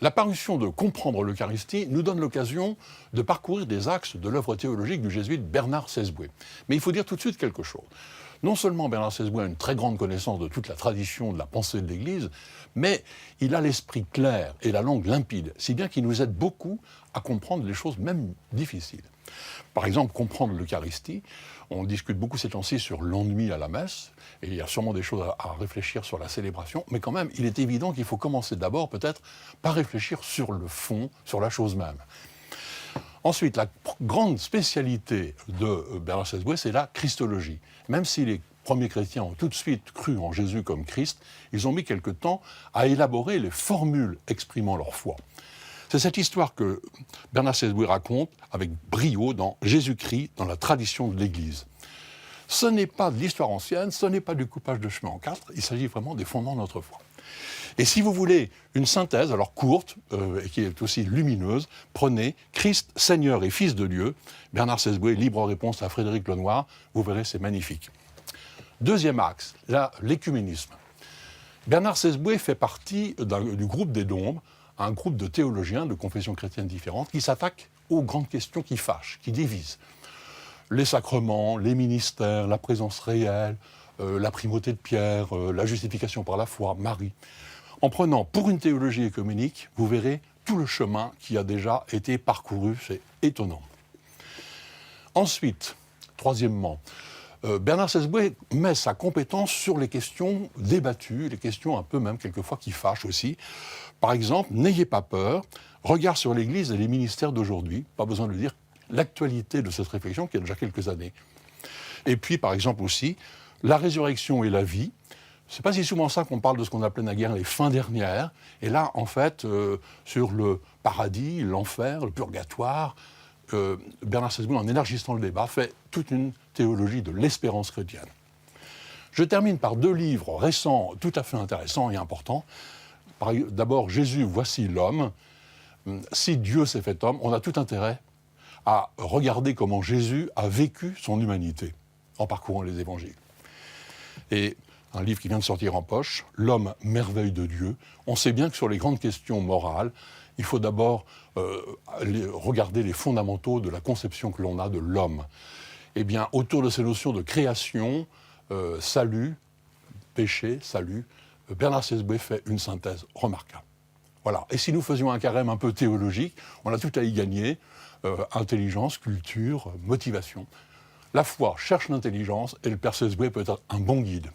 La parution de Comprendre l'Eucharistie nous donne l'occasion de parcourir des axes de l'œuvre théologique du jésuite Bernard Sesboué. Mais il faut dire tout de suite quelque chose. Non seulement Bernard Sesboué a une très grande connaissance de toute la tradition de la pensée de l'Église, mais il a l'esprit clair et la langue limpide, si bien qu'il nous aide beaucoup à comprendre les choses même difficiles. Par exemple, comprendre l'Eucharistie, on discute beaucoup ces temps-ci sur l'ennui à la messe, et il y a sûrement des choses à réfléchir sur la célébration, mais quand même, il est évident qu'il faut commencer d'abord peut-être par réfléchir sur le fond, sur la chose même. Ensuite, la grande spécialité de Bernard Sesboué, c'est la Christologie. Même si les premiers chrétiens ont tout de suite cru en Jésus comme Christ, ils ont mis quelque temps à élaborer les formules exprimant leur foi. C'est cette histoire que Bernard Sesboué raconte avec brio dans Jésus-Christ, dans la tradition de l'Église. Ce n'est pas de l'histoire ancienne, ce n'est pas du coupage de chemin en quatre, il s'agit vraiment des fondements de notre foi. Et si vous voulez une synthèse, alors courte, et qui est aussi lumineuse, prenez Christ, Seigneur et Fils de Dieu, Bernard Sesboué, libre réponse à Frédéric Lenoir, vous verrez, c'est magnifique. Deuxième axe, l'écuménisme. Bernard Sesboué fait partie du groupe des Dombes, un groupe de théologiens de confessions chrétiennes différentes qui s'attaquent aux grandes questions qui fâchent, qui divisent. Les sacrements, les ministères, la présence réelle, la primauté de Pierre, la justification par la foi, Marie. En prenant pour une théologie œcuménique, vous verrez tout le chemin qui a déjà été parcouru, c'est étonnant. Ensuite, troisièmement, Bernard Sesboué met sa compétence sur les questions débattues, les questions un peu même quelquefois qui fâchent aussi. Par exemple, n'ayez pas peur, regard sur l'Église et les ministères d'aujourd'hui, pas besoin de dire l'actualité de cette réflexion qui a déjà quelques années. Et puis, par exemple aussi, la résurrection et la vie. C'est pas si souvent ça qu'on parle de ce qu'on appelait naguère les fins dernières. Et là, en fait, sur le paradis, l'enfer, le purgatoire, Bernard Sesboué, en élargissant le débat, fait toute une théologie de l'espérance chrétienne. Je termine par deux livres récents, tout à fait intéressants et importants. D'abord, Jésus, voici l'homme. Si Dieu s'est fait homme, on a tout intérêt à regarder comment Jésus a vécu son humanité en parcourant les évangiles. Et un livre qui vient de sortir en poche, L'homme, merveille de Dieu. On sait bien que sur les grandes questions morales, il faut d'abord regarder les fondamentaux de la conception que l'on a de l'homme. Eh bien, autour de ces notions de création, salut, péché, salut, Bernard Sesboué fait une synthèse remarquable. Voilà. Et si nous faisions un carême un peu théologique, on a tout à y gagner, intelligence, culture, motivation. La foi cherche l'intelligence et le Père Sesboué peut être un bon guide.